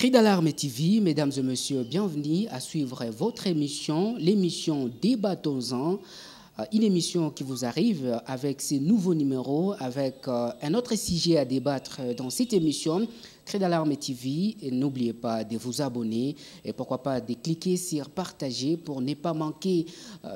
Cri d'alarme TV, mesdames et messieurs, bienvenue à suivre votre émission, l'émission Débattons-en. Une émission qui vous arrive avec ces nouveaux numéros, avec un autre sujet à débattre dans cette émission. Cri d'alarme TV, et n'oubliez pas de vous abonner et pourquoi pas de cliquer sur partager pour ne pas manquer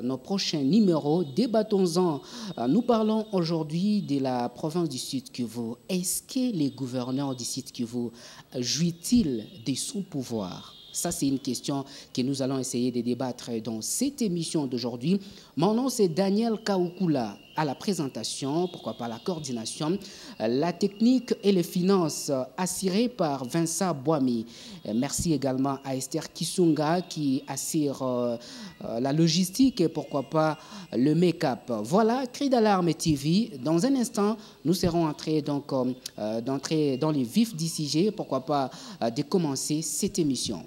nos prochains numéros. Débattons-en. Nous parlons aujourd'hui de la province du Sud-Kivu. Est-ce que les gouverneurs du Sud-Kivu jouissent-ils de son pouvoir? Ça, c'est une question que nous allons essayer de débattre dans cette émission d'aujourd'hui. Mon nom, c'est Daniel Kaoukula à la présentation, pourquoi pas la coordination, la technique et les finances assurées par Vincent Boami. Merci également à Esther Kisunga qui assure la logistique et pourquoi pas le make-up. Voilà, Cri d'alarme TV. Dans un instant, nous serons entrés d'entrer dans les vifs du sujet, pourquoi pas de commencer cette émission.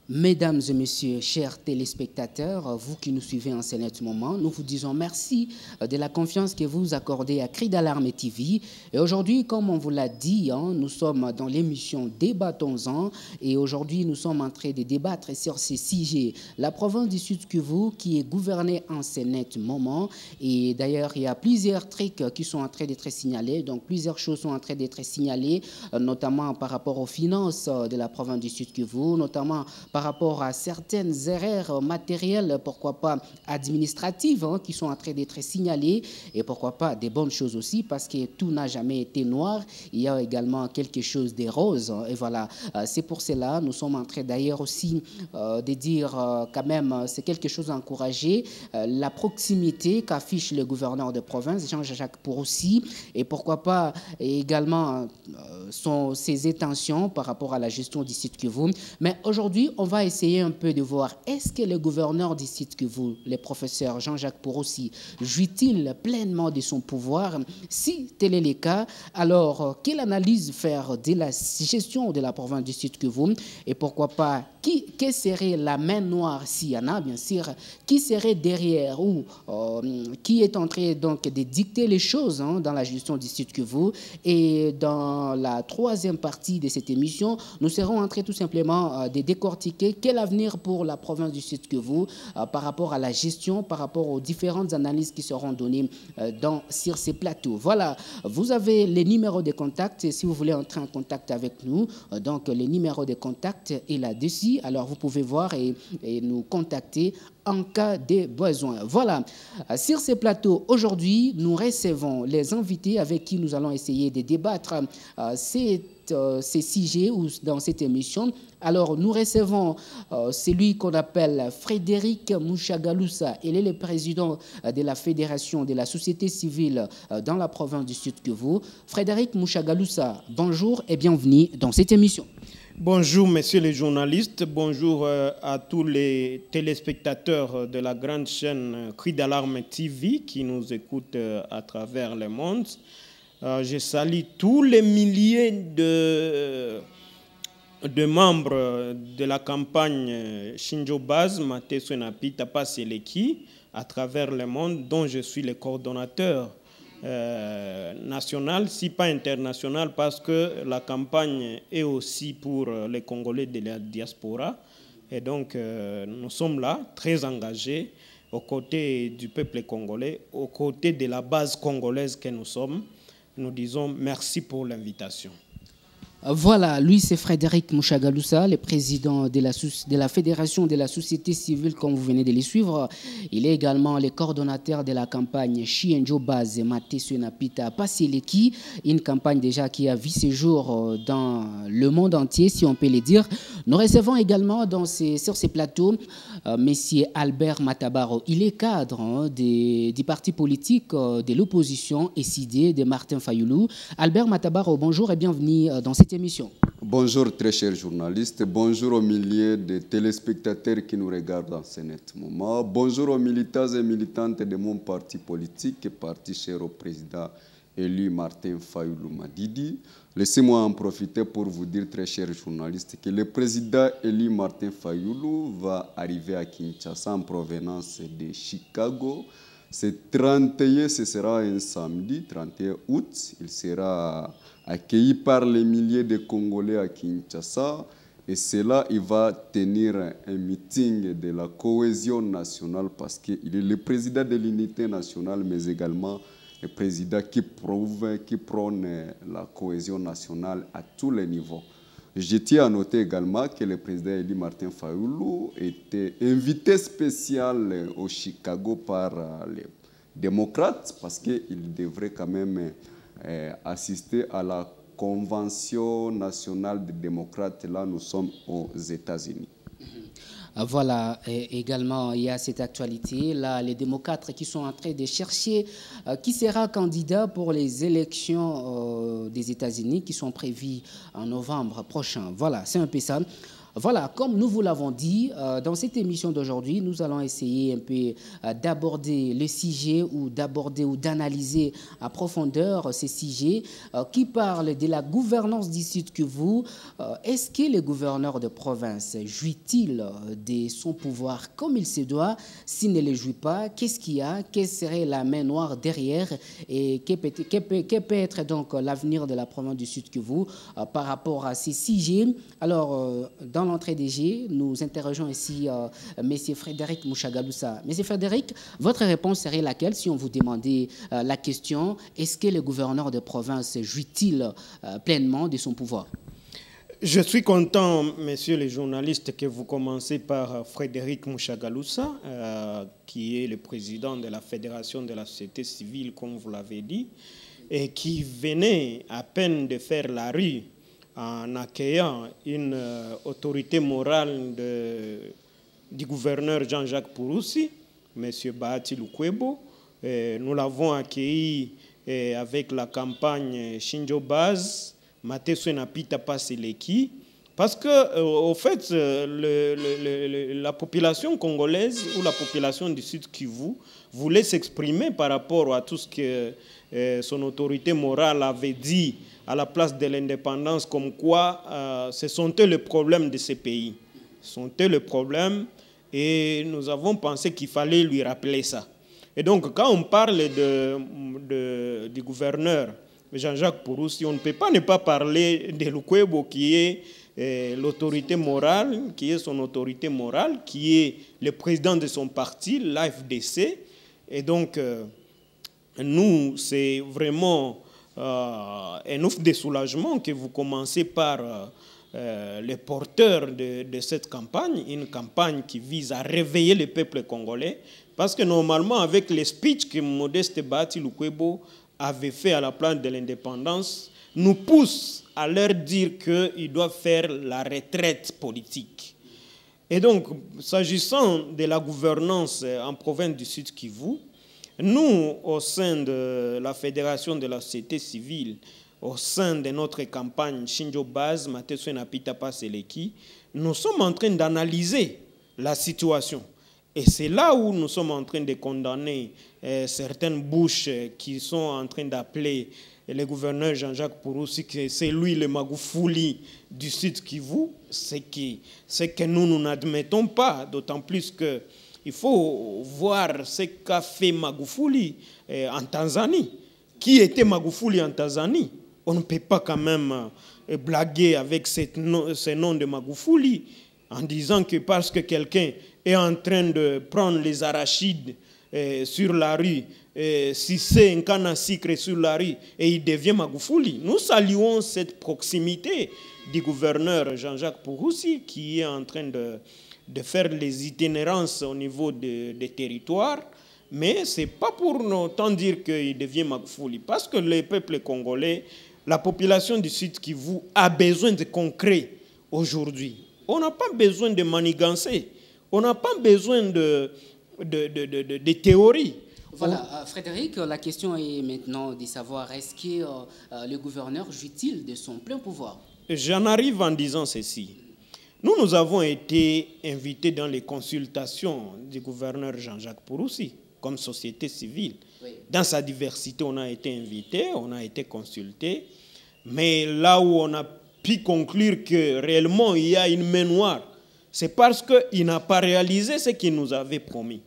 Mesdames et messieurs, chers téléspectateurs, vous qui nous suivez en ce moment, nous vous disons merci de la confiance que vous accordez à Cri d'alarme TV. Et aujourd'hui, comme on vous l'a dit, nous sommes dans l'émission Débattons-en. Et aujourd'hui, nous sommes en train de débattre sur ces sujets. La province du Sud-Kivu qui est gouvernée en ce moment. Et d'ailleurs, il y a plusieurs trucs qui sont en train d'être signalés. Donc, plusieurs choses sont en train d'être signalées, notamment par rapport aux finances de la province du Sud-Kivu, notamment par rapport à certaines erreurs matérielles, pourquoi pas administratives, qui sont en train d'être signalées, et pourquoi pas des bonnes choses aussi, parce que tout n'a jamais été noir, il y a également quelque chose de rose, et voilà, c'est pour cela, nous sommes en train d'ailleurs aussi de dire quand même, c'est quelque chose à encourager, la proximité qu'affiche le gouverneur de province, Jean-Jacques Poroussi, et pourquoi pas également ses intentions par rapport à la gestion du site Kivu. Mais aujourd'hui, on va essayer un peu de voir, est-ce que le gouverneur du site Kivu, le professeur Jean-Jacques Poroussi, jouit-il pleinement de son pouvoir? Si tel est le cas, alors quelle analyse faire de la gestion de la province du site Kivu? Et pourquoi pas, quelle serait la main noire, s'il y en a bien sûr, qui serait derrière ou qui est en train donc de dicter les choses dans la gestion du site Kivu? Et dans la troisième partie de cette émission, nous serons en train tout simplement de décortiquer quel avenir pour la province du Sud-Kivu par rapport à la gestion, par rapport aux différentes analyses qui seront données sur ces plateaux. Voilà, vous avez les numéros de contact si vous voulez entrer en contact avec nous. Donc, les numéros de contact est là-dessus. Alors, vous pouvez voir et nous contacter en cas de besoin. Voilà, sur ces plateaux, aujourd'hui, nous recevons les invités avec qui nous allons essayer de débattre ces sujets ou dans cette émission. Alors, nous recevons celui qu'on appelle Frédéric Mushagalusa. Il est le président de la Fédération de la société civile dans la province du Sud-Kivu. Frédéric Mushagalusa, bonjour et bienvenue dans cette émission. Bonjour, messieurs les journalistes. Bonjour à tous les téléspectateurs de la grande chaîne Cri d'alarme TV qui nous écoutent à travers le monde. Je salue tous les milliers de membres de la campagne Shinjo Baz, Mateso Napita Paseleki, à travers le monde, dont je suis le coordonnateur national, si pas international, parce que la campagne est aussi pour les Congolais de la diaspora. Et donc, nous sommes là, très engagés, aux côtés du peuple congolais, aux côtés de la base congolaise que nous sommes. Nous disons merci pour l'invitation. Voilà, lui c'est Frédéric Mushagalusa, le président de la Fédération de la société civile, comme vous venez de les suivre. Il est également le coordonnateur de la campagne Shinjo Baz Mateso Napita Paseleki, une campagne déjà qui a vu ses jours dans le monde entier, si on peut le dire. Nous recevons également sur ces plateaux M. Albert Matabaro. Il est cadre du parti politique de l'opposition SID de Martin Fayoulou. Albert Matabaro, bonjour et bienvenue dans cette émission. Bonjour très chers journalistes, bonjour aux milliers de téléspectateurs qui nous regardent en ce moment. Bonjour aux militants et militantes de mon parti politique, parti cher au président élu Martin Fayoulou Madidi. Laissez-moi en profiter pour vous dire, très chers journalistes, que le président élu Martin Fayoulou va arriver à Kinshasa en provenance de Chicago. Ce 31, ce sera un samedi, 31 août. Il sera accueilli par les milliers de Congolais à Kinshasa. Et cela, il va tenir un meeting de la cohésion nationale parce qu'il est le président de l'unité nationale, mais également le président qui prône la cohésion nationale à tous les niveaux. Je tiens à noter également que le président Eli Martin Fayoulou était invité spécial au Chicago par les démocrates parce qu'il devrait quand même assister à la Convention nationale des démocrates. Là, nous sommes aux États-Unis. Voilà, et également, il y a cette actualité. Là, les démocrates qui sont en train de chercher qui sera candidat pour les élections des États-Unis qui sont prévues en novembre prochain. Voilà, c'est un peu ça. Voilà, comme nous vous l'avons dit, dans cette émission d'aujourd'hui, nous allons essayer un peu d'aborder le sujet ou d'aborder ou d'analyser à profondeur ces sujets qui parlent de la gouvernance du Sud Kivu. Est-ce que le gouverneur de province jouit-il de son pouvoir comme il se doit? S'il ne le jouit pas, qu'est-ce qu'il y a? Quelle serait la main noire derrière? Et quel peut être donc l'avenir de la province du Sud Kivu par rapport à ces sujets? Alors, dans l'entrée des jeux, nous interrogeons ici M. Frédéric Mouchagaloussa. M. Frédéric, votre réponse serait laquelle si on vous demandait la question, est-ce que le gouverneur de province jouit-il pleinement de son pouvoir? Je suis content, messieurs les journalistes, que vous commencez par Frédéric Mouchagaloussa, qui est le président de la Fédération de la société civile, comme vous l'avez dit, et qui venait à peine de faire la rue en accueillant une autorité morale du gouverneur Jean-Jacques Purusi, M. Bahati Lukwebo. Nous l'avons accueilli avec la campagne Shinjo Baz, Mateso Napita Paseleki, parce que, au fait, la population congolaise ou la population du Sud Kivu voulait s'exprimer par rapport à tout ce que son autorité morale avait dit à la place de l'indépendance, comme quoi ce sont eux le problème de ce pays. Ce sont eux le problème, et nous avons pensé qu'il fallait lui rappeler ça. Et donc, quand on parle du gouverneur Jean-Jacques Purusi, on ne peut pas ne pas parler de Lukwebo, qui est l'autorité morale, qui est son autorité morale, qui est le président de son parti, l'AFDC. Et donc, nous, c'est vraiment un ouf de soulagement que vous commencez par les porteurs de cette campagne, une campagne qui vise à réveiller le peuple congolais, parce que normalement, avec les speeches que Modeste Bahati Lukwebo avait fait à la place de l'indépendance, nous pousse à leur dire qu'ils doivent faire la retraite politique. Et donc, s'agissant de la gouvernance en province du Sud Kivu, nous, au sein de la Fédération de la société civile, au sein de notre campagne Shinjo Baz, Mateso Napita Paseleki, nous sommes en train d'analyser la situation. Et c'est là où nous sommes en train de condamner certaines bouches qui sont en train d'appeler le gouverneur Jean-Jacques Purusi que c'est lui le Magoufouli du Sud Kivu. C'est que nous n'admettons pas, d'autant plus que il faut voir ce qu'a fait Magoufouli en Tanzanie. Qui était Magoufouli en Tanzanie? On ne peut pas quand même blaguer avec ce nom de Magoufouli en disant que parce que quelqu'un est en train de prendre les arachides sur la rue, si c'est un canne à sucre sur la rue, et il devient Magoufouli. Nous saluons cette proximité du gouverneur Jean-Jacques Purusi qui est en train de faire les itinérances au niveau des territoires, mais ce n'est pas pour autant dire qu'il devient Magoufouli, parce que le peuple congolais, la population du Sud Kivu a besoin de concret aujourd'hui. On n'a pas besoin de manigancer, on n'a pas besoin de théorie. Voilà, Frédéric, la question est maintenant de savoir est-ce que le gouverneur jouit-il de son plein pouvoir? J'en arrive en disant ceci. Nous avons été invités dans les consultations du gouverneur Jean-Jacques Purusi comme société civile. Oui. Dans sa diversité, on a été invités, on a été consultés, mais là où on a pu conclure que réellement il y a une main noire, c'est parce qu'il n'a pas réalisé ce qu'il nous avait promis.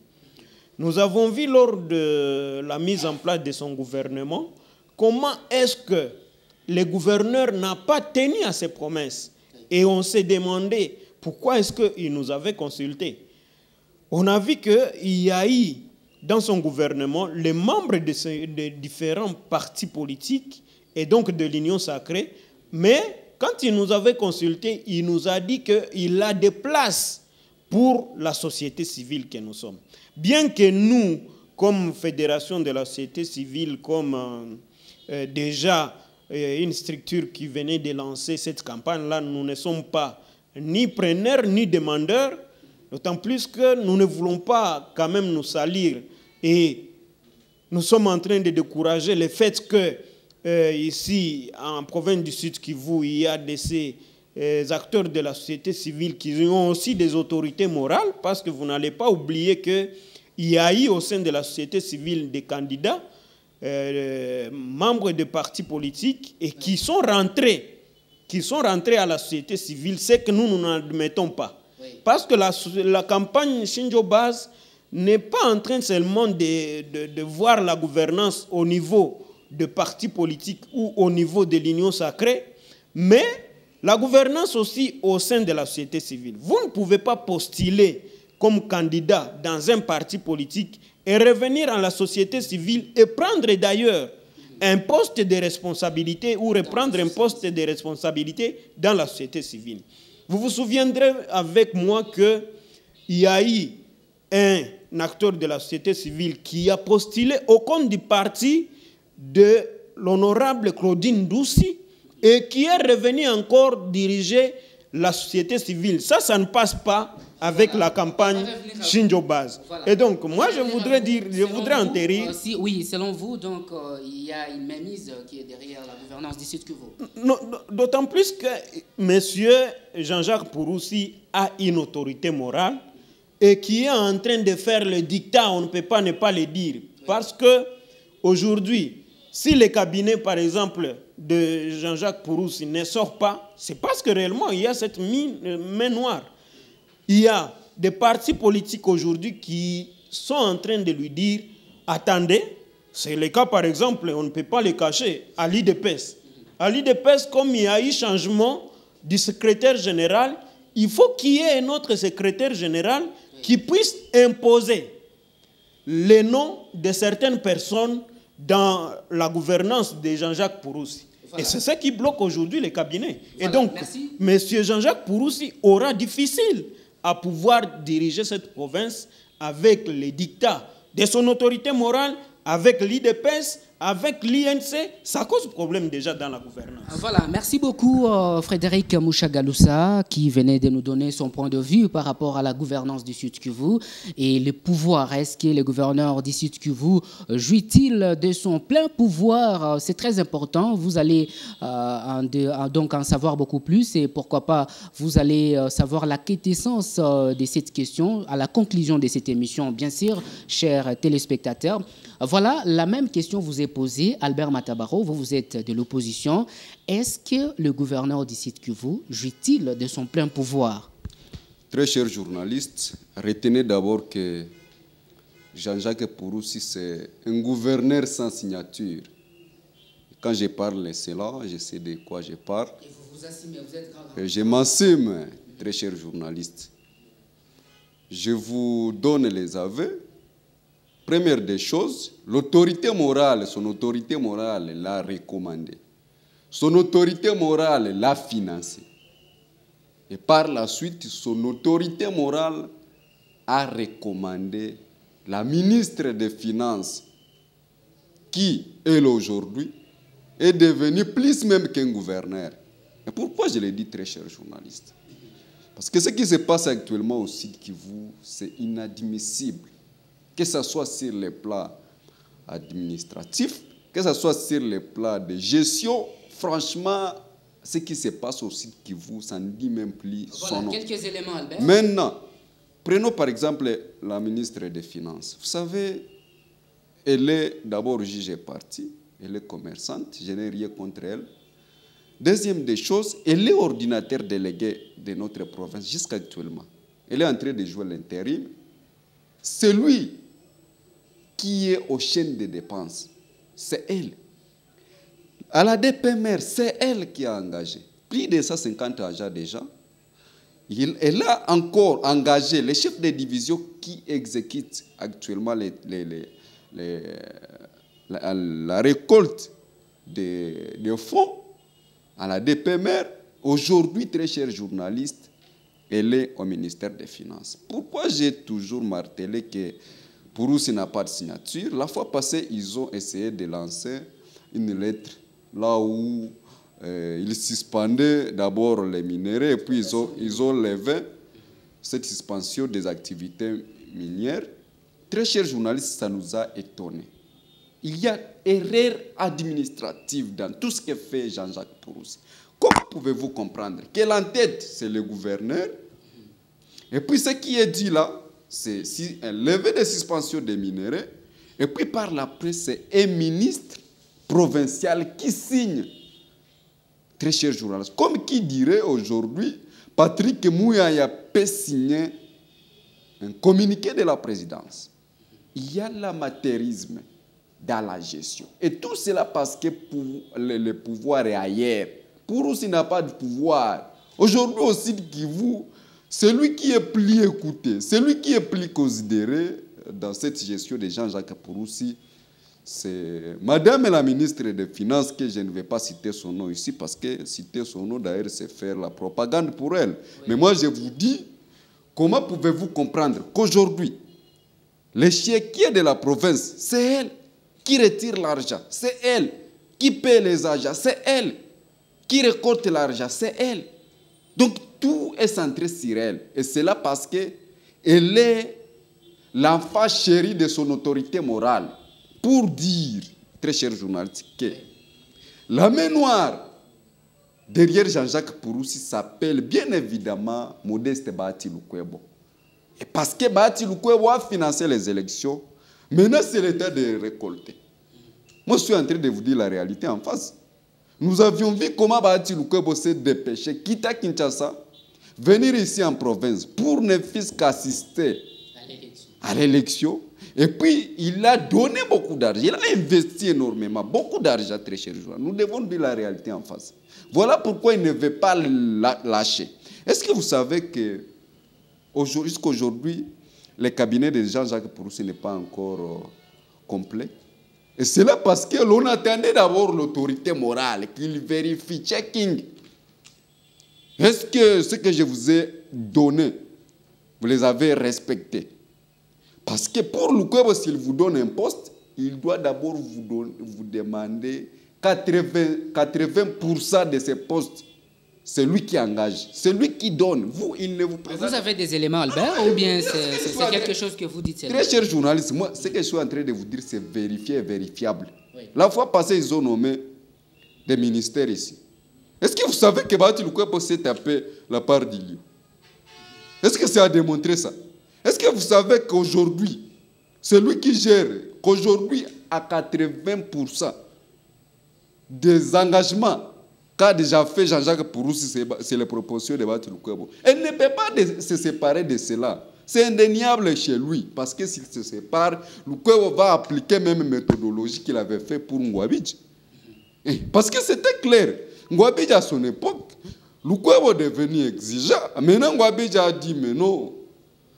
Nous avons vu lors de la mise en place de son gouvernement comment est-ce que le gouverneur n'a pas tenu à ses promesses. Et on s'est demandé pourquoi est-ce qu'il nous avait consultés. On a vu qu'il y a eu dans son gouvernement les membres de différents partis politiques et donc de l'Union sacrée. Mais quand il nous avait consultés, il nous a dit qu'il a des places pour la société civile que nous sommes. Bien que nous, comme Fédération de la société civile, comme déjà une structure qui venait de lancer cette campagne-là, nous ne sommes pas ni preneurs ni demandeurs, d'autant plus que nous ne voulons pas quand même nous salir. Et nous sommes en train de décourager le fait que ici, en province du Sud Kivu, il y a ces acteurs de la société civile qui ont aussi des autorités morales, parce que vous n'allez pas oublier qu'il y a eu au sein de la société civile des candidats, membres de partis politiques, et qui sont rentrés à la société civile, c'est que nous n'admettons pas. Oui. Parce que la campagne Shinjo Base n'est pas en train seulement de voir la gouvernance au niveau de partis politiques ou au niveau de l'Union sacrée, mais la gouvernance aussi au sein de la société civile. Vous ne pouvez pas postuler comme candidat dans un parti politique et revenir à la société civile et prendre d'ailleurs un poste de responsabilité ou reprendre un poste de responsabilité dans la société civile. Vous vous souviendrez avec moi qu'il y a eu un acteur de la société civile qui a postulé au compte du parti de l'honorable Claudine Doussi et qui est revenu encore diriger la société civile. Ça ne passe pas avec la campagne Shinjo Base. Voilà. Et donc, moi, je voudrais enterrer... oui, selon vous, donc, il y a une mainmise qui est derrière la gouvernance du Sud Kivu. D'autant plus que M. Jean-Jacques Purusi a une autorité morale et qui est en train de faire le dictat, on ne peut pas ne pas le dire. Oui. Parce qu'aujourd'hui, si le cabinet, par exemple, de Jean-Jacques Purusi ne sort pas, c'est parce que réellement, il y a cette main noire. Il y a des partis politiques aujourd'hui qui sont en train de lui dire « Attendez », c'est le cas par exemple, on ne peut pas le cacher, à l'IDPS. À l'IDPS, comme il y a eu changement du secrétaire général, il faut qu'il y ait un autre secrétaire général qui puisse imposer les noms de certaines personnes dans la gouvernance de Jean-Jacques Purusi. Voilà. Et c'est ce qui bloque aujourd'hui le cabinet. Voilà, et donc, M. Jean-Jacques Purusi aura difficile à pouvoir diriger cette province avec les dictats de son autorité morale, avec l'IDPS, avec l'INC, ça cause problème déjà dans la gouvernance. Voilà, merci beaucoup Frédéric Mouchagaloussa qui venait de nous donner son point de vue par rapport à la gouvernance du Sud Kivu et le pouvoir. Est-ce que le gouverneur du Sud Kivu jouit-il de son plein pouvoir? C'est très important, vous allez donc en savoir beaucoup plus et pourquoi pas vous allez savoir la quintessence de cette question à la conclusion de cette émission, bien sûr, chers téléspectateurs. Voilà, la même question vous est posée, Albert Matabaro, vous êtes de l'opposition. Est-ce que le gouverneur du Sud Kivu jouit-il de son plein pouvoir? Très chers journalistes, retenez d'abord que Jean-Jacques Purusi, c'est un gouverneur sans signature. Quand je parle cela, je sais de quoi je parle. Et vous vous assumez, vous êtes grave. Je m'assume, très chers journalistes. Je vous donne les aveux. Première des choses, l'autorité morale, son autorité morale l'a recommandé. Son autorité morale l'a financé. Et par la suite, son autorité morale a recommandé la ministre des Finances, qui, elle aujourd'hui, est devenue plus même qu'un gouverneur. Et pourquoi je le dis, très chers journalistes? Parce que ce qui se passe actuellement au Sud Kivu, c'est inadmissible. Que ce soit sur les plans administratifs, que ce soit sur les plans de gestion, franchement, ce qui se passe au Sud Kivu, ça ne dit même plus son nom. Quelques éléments, Albert. Maintenant, prenons par exemple la ministre des Finances. Vous savez, elle est d'abord juge et partie, elle est commerçante, je n'ai rien contre elle. Deuxième des choses, elle est ordinateur délégué de notre province jusqu'actuellement. Elle est en train de jouer l'intérim. C'est lui qui est aux chaînes de dépenses, c'est elle. À la DPMR, c'est elle qui a engagé. Plus de 150 agents déjà. Elle a encore engagé les chefs de division qui exécutent actuellement la récolte des fonds à la DPMR. Aujourd'hui, très chers journalistes, elle est au ministère des Finances. Pourquoi j'ai toujours martelé que Pouroussi n'a pas de signature? La fois passée, ils ont essayé de lancer une lettre là où ils suspendaient d'abord les minéraux et puis ils ont levé cette suspension des activités minières. Très chers journalistes, ça nous a étonnés. Il y a erreur administrative dans tout ce que fait Jean-Jacques Pouroussi. Comment pouvez-vous comprendre que l'entête, c'est le gouverneur, et puis ce qui est dit là, c'est un levé de suspension des minéraux, et puis par la presse, c'est un ministre provincial qui signe. Très chers journalistes, comme qui dirait aujourd'hui, Patrick Mouyaya peut signer un communiqué de la présidence. Il y a l'amateurisme dans la gestion. Et tout cela parce que le pouvoir est ailleurs. Pouroussi n'a pas de pouvoir. Aujourd'hui aussi, celui qui est plus écouté, celui qui est plus considéré dans cette gestion de Jean-Jacques Pouroussi, c'est Madame la ministre des Finances, que je ne vais pas citer son nom ici, parce que citer son nom, d'ailleurs, c'est faire la propagande pour elle. Oui. Mais moi, je vous dis, comment pouvez-vous comprendre qu'aujourd'hui, l'échiquier de la province, c'est elle qui retire l'argent, c'est elle qui paie les agents, c'est elle qui récolte l'argent, c'est elle. Donc, tout est centré sur elle. Et c'est là parce qu'elle est l'enfant chéri de son autorité morale. Pour dire, très chers journalistes, que la main noire derrière Jean-Jacques Pouroussi s'appelle bien évidemment Modeste Bahati Lukwebo. Et parce que Bahati Lukwebo a financé les élections, maintenant c'est l'état de récolter. Moi je suis en train de vous dire la réalité en face. Nous avions vu comment Bahati Lukwebo s'est dépêché, quitte à Kinshasa, venir ici en province pour ne fût qu'assister à l'élection. Et puis, il a donné beaucoup d'argent. Il a investi énormément, beaucoup d'argent, très chers joueurs. Nous devons dire la réalité en face. Voilà pourquoi il ne veut pas lâcher. Est-ce que vous savez que jusqu'à aujourd'hui, le cabinet de Jean-Jacques Pouroussi n'est pas encore complet? Et c'est là parce que l'on attendait d'abord l'autorité morale, qu'il vérifie, checking. Est-ce que ce que je vous ai donné, vous les avez respectés? Parce que pour Lukwebo, s'il vous donne un poste, il doit d'abord vous demander 80% de ces postes. C'est lui qui engage, c'est lui qui donne. Vous, il ne vous présente. Vous avez des éléments, Albert, ou bien c'est quelque chose que vous dites? Très chers journalistes, moi, ce que je suis en train de vous dire, c'est vérifié et vérifiable. Oui. La fois passée, ils ont nommé des ministères ici. Est-ce que vous savez que Bahati Lukwebo s'est tapé la part d'Ilio? Est-ce que ça a démontré ça? Est-ce que vous savez qu'aujourd'hui, celui qui gère, qu'aujourd'hui, à 80% des engagements qu'a déjà fait Jean-Jacques Pouroussi, c'est les propositions de Bahati Lukwebo. Elle ne peut pas se séparer de cela. C'est indéniable chez lui, parce que s'il se sépare, Lukwebo va appliquer même une méthodologie qu'il avait fait pour Ngouabidji. Parce que c'était clair. Ngouabidji, à son époque, Lukwebo est devenu exigeant. Maintenant, Ngouabidji a dit, mais non,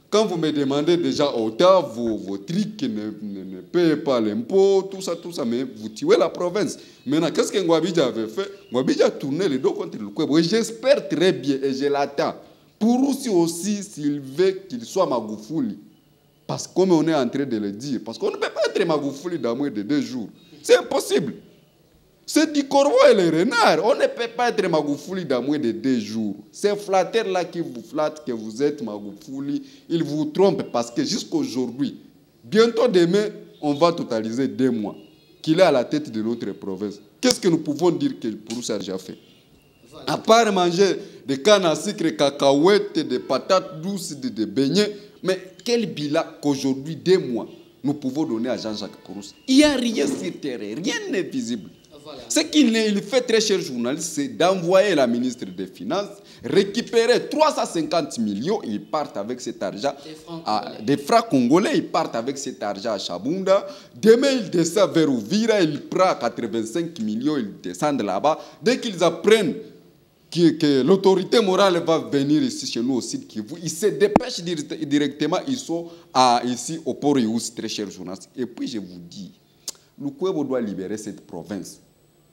quand vous me demandez déjà autant, vos trucs ne payent pas l'impôt, tout ça, mais vous tuez la province. Maintenant, qu'est-ce que Ngouabidji avait fait? Ngouabidji a tourné les dos contre Lukwebo. Et j'espère très bien, et je l'attends. Pouroussi aussi, s'il veut qu'il soit Magoufouli. Parce que comme on est en train de le dire, parce qu'on ne peut pas être Magoufouli dans moins de 2 jours. C'est impossible. C'est du corbeau et le renard. On ne peut pas être Magoufouli dans moins de 2 jours. Ces flatteurs-là qui vous flattent que vous êtes Magoufouli, ils vous trompent parce que jusqu'aujourd'hui, bientôt demain, on va totaliser 2 mois qu'il est à la tête de notre province. Qu'est-ce que nous pouvons dire que Pouroussi a déjà fait? Voilà. À part manger des cannes à sucre, cacahuètes, des patates douces, des beignets, mais quel bilan qu'aujourd'hui, 2 mois, nous pouvons donner à Jean-Jacques Pouroussi? Il n'y a rien sur terre, rien n'est visible. Voilà. Ce qu'il fait, très cher journaliste, c'est d'envoyer la ministre des Finances, récupérer 350 millions, ils partent avec cet argent, des francs congolais, ils partent avec cet argent à Chabunda. Demain, ils descendent vers Ouvira, ils prennent 85 millions, ils descendent là-bas. Dès qu'ils apprennent que l'autorité morale va venir ici chez nous au site Kivu, ils se dépêchent directement, ils sont ici au port Ious, très cher journaliste. Et puis je vous dis, Lukwebo doit libérer cette province.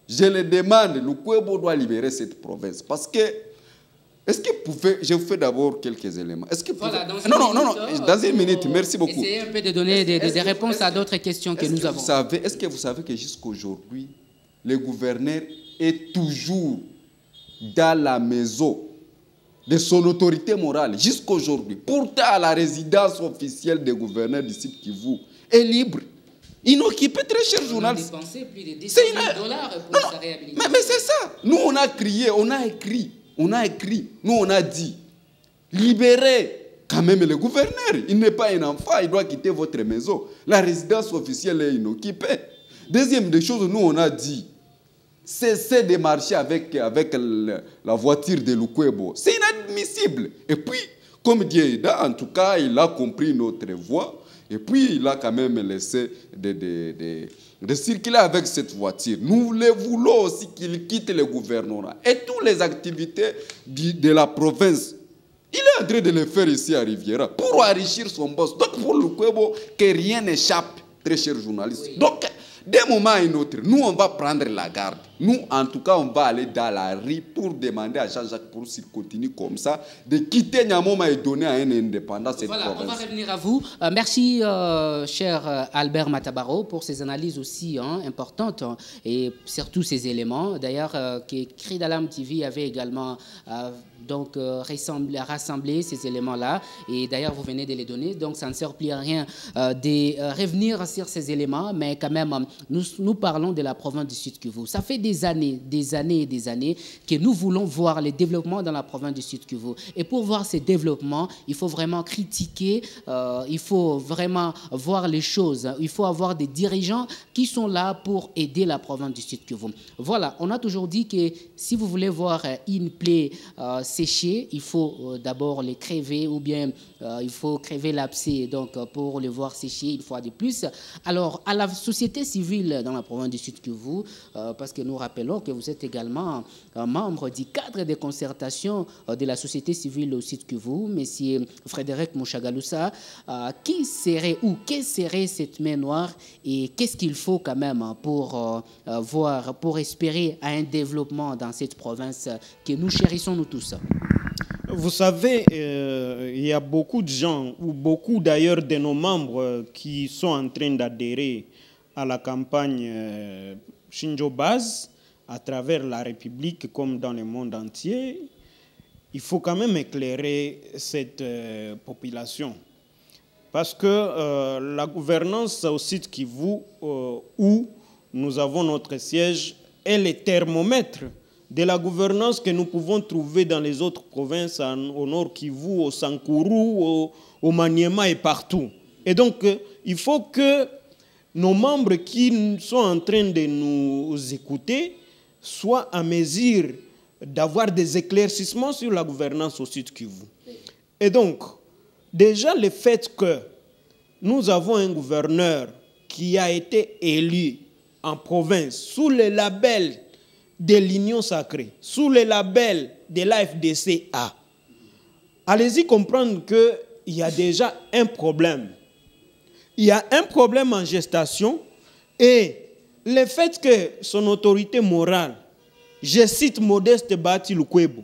Je le demande, Lukwebo doit libérer cette province. Parce que, est-ce que vous pouvez, je vous fais d'abord quelques éléments. Est-ce que voilà, non, dans une minute, merci beaucoup. Essayez un peu de donner des réponses à d'autres questions que nous avons. Est-ce que vous savez que jusqu'à aujourd'hui, le gouverneur est toujours dans la maison de son autorité morale, jusqu'à aujourd'hui. Pourtant, la résidence officielle des gouverneurs du site Kivu est libre. Inoccupé, très cher journaliste. On a dépensé plus de 200 000 $ pour sa réhabilitation. Mais c'est ça. Nous, on a crié, on a écrit. Nous, on a dit, libérez quand même le gouverneur. Il n'est pas un enfant, il doit quitter votre maison. La résidence officielle est inoccupée. Deuxième des choses, nous, on a dit, cessez de marcher avec la voiture de Lukwebo. C'est inadmissible. Et puis, comme dit Aida, en tout cas, il a compris notre voix. Et puis, il a quand même laissé de circuler avec cette voiture. Nous le voulons aussi qu'il quitte le gouvernorat. Et toutes les activités de la province, il est en train de les faire ici à Riviera pour enrichir son boss. Donc, pour Lukwebo, que rien n'échappe, très cher journaliste. Oui. Donc, d'un moment à un autre, nous, on va prendre la garde. Nous, en tout cas, on va aller dans la rue pour demander à Jean-Jacques pour s'il continue comme ça, de quitter Nyamoma et donner à un indépendant cette province. On va revenir à vous. Merci, cher Albert Matabaro, pour ces analyses aussi importantes et surtout ces éléments. D'ailleurs, que Cri d'Alarme TV avait également rassemblé ces éléments-là. Et d'ailleurs, vous venez de les donner. Donc, ça ne sert plus à rien de revenir sur ces éléments. Mais quand même, nous parlons de la province du Sud Kivu. Ça fait des années que nous voulons voir les développements dans la province du Sud Kivu. Et pour voir ces développements, il faut vraiment critiquer, il faut vraiment voir les choses. Il faut avoir des dirigeants qui sont là pour aider la province du Sud Kivu. Voilà, on a toujours dit que si vous voulez voir une plaie sécher, il faut d'abord les crever ou bien il faut crever l'abcès. Donc, pour les voir sécher, il faut de plus. Alors, à la société civile dans la province du Sud Kivu, parce que nous rappelons que vous êtes également membre du cadre de concertation de la société civile au Sud Kivu, M. Frédéric Mouchagaloussa, qui serait ou qu'est-ce serait cette main noire et qu'est-ce qu'il faut quand même pour pour espérer à un développement dans cette province que nous chérissons nous tous? Vous savez, il y a beaucoup de gens, ou beaucoup d'ailleurs de nos membres qui sont en train d'adhérer à la campagne Shinjo Baz à travers la République comme dans le monde entier. Il faut quand même éclairer cette population. Parce que la gouvernance au site Kivu, où nous avons notre siège, est le thermomètre de la gouvernance que nous pouvons trouver dans les autres provinces, au Nord Kivu, au Sankourou, au Maniema et partout. Et donc, il faut que nos membres qui sont en train de nous écouter soient en mesure d'avoir des éclaircissements sur la gouvernance au Sud Kivu. Et donc, déjà le fait que nous avons un gouverneur qui a été élu en province sous le label de l'Union sacrée, sous le label de l'AFDCA, allez-y comprendre qu'il y a déjà un problème. Il y a un problème en gestation et le fait que son autorité morale, je cite Modeste Bahati Lukwebo,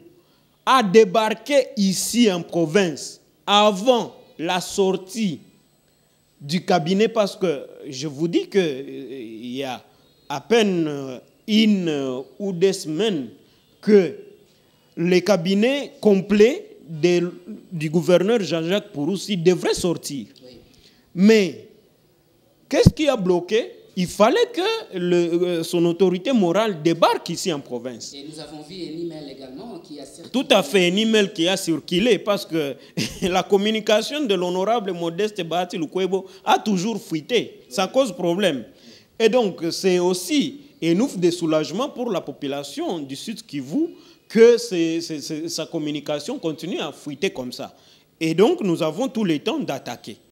a débarqué ici en province avant la sortie du cabinet, parce que je vous dis qu'il y a à peine une ou deux semaines que le cabinet complet du gouverneur Jean-Jacques Pouroussi devrait sortir. Oui. Mais qu'est-ce qui a bloqué? Il fallait que son autorité morale débarque ici en province. Et nous avons vu un email également qui a circulé. Tout à fait, un email qui a circulé parce que la communication de l'honorable Modeste Bahati Lukwebo a toujours fuité. Ça cause problème. Et donc, c'est aussi et nous des soulagements pour la population du Sud Kivu que sa communication continue à fuiter comme ça. Et donc, nous avons tout le temps d'attaquer.